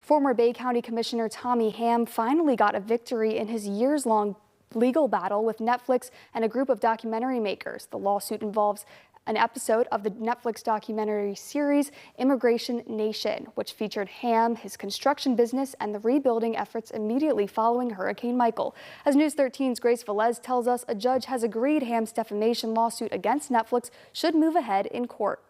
Former Bay County Commissioner Tommy Hamm finally got a victory in his years-long legal battle with Netflix and a group of documentary makers. The lawsuit involves an episode of the Netflix documentary series Immigration Nation, which featured Hamm, his construction business, and the rebuilding efforts immediately following Hurricane Michael. As News 13's Grace Velez tells us, a judge has agreed Hamm's defamation lawsuit against Netflix should move ahead in court.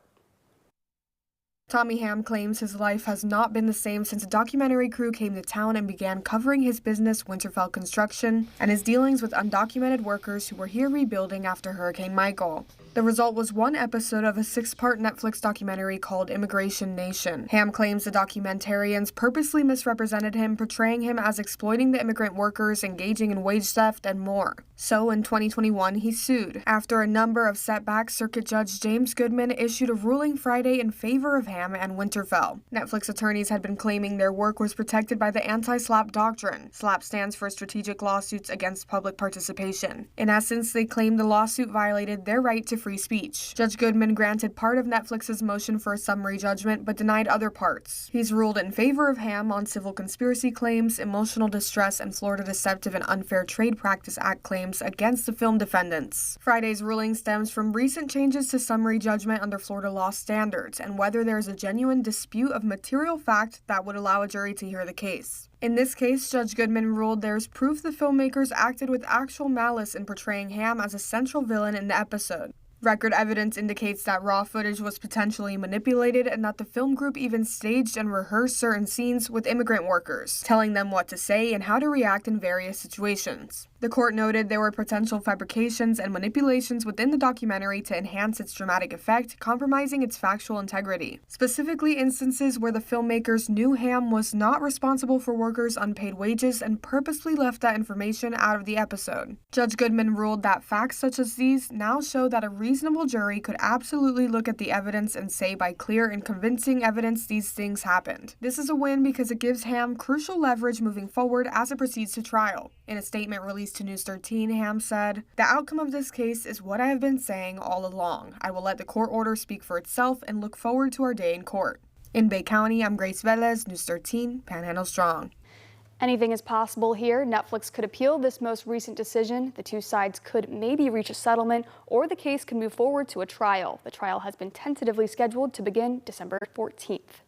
Tommy Hamm claims his life has not been the same since a documentary crew came to town and began covering his business, Winterfell Construction, and his dealings with undocumented workers who were here rebuilding after Hurricane Michael. The result was one episode of a 6-part Netflix documentary called Immigration Nation. Hamm claims the documentarians purposely misrepresented him, portraying him as exploiting the immigrant workers, engaging in wage theft, and more. So in 2021, he sued. After a number of setbacks, Circuit Judge James Goodman issued a ruling Friday in favor of Hamm and Winterfell. Netflix attorneys had been claiming their work was protected by the anti-SLAPP doctrine. SLAPP stands for Strategic Lawsuits Against Public Participation. In essence, they claimed the lawsuit violated their right to free speech. Judge Goodman granted part of Netflix's motion for a summary judgment, but denied other parts. He's ruled in favor of Hamm on civil conspiracy claims, emotional distress, and Florida Deceptive and Unfair Trade Practice Act claims against the film defendants. Friday's ruling stems from recent changes to summary judgment under Florida law standards and whether there is a genuine dispute of material fact that would allow a jury to hear the case. In this case, Judge Goodman ruled there's proof the filmmakers acted with actual malice in portraying Hamm as a central villain in the episode. Record evidence indicates that raw footage was potentially manipulated and that the film group even staged and rehearsed certain scenes with immigrant workers, telling them what to say and how to react in various situations. The court noted there were potential fabrications and manipulations within the documentary to enhance its dramatic effect, compromising its factual integrity. Specifically, instances where the filmmakers knew Hamm was not responsible for workers' unpaid wages and purposely left that information out of the episode. Judge Goodman ruled that facts such as these now show that a reasonable jury could absolutely look at the evidence and say by clear and convincing evidence these things happened. This is a win because it gives Hamm crucial leverage moving forward as it proceeds to trial. In a statement released to News 13, Hamm said, "The outcome of this case is what I have been saying all along. I will let the court order speak for itself and look forward to our day in court." In Bay County, I'm Grace Velez, News 13, Panhandle Strong. Anything is possible here. Netflix could appeal this most recent decision. The two sides could maybe reach a settlement, or the case could move forward to a trial. The trial has been tentatively scheduled to begin December 14th.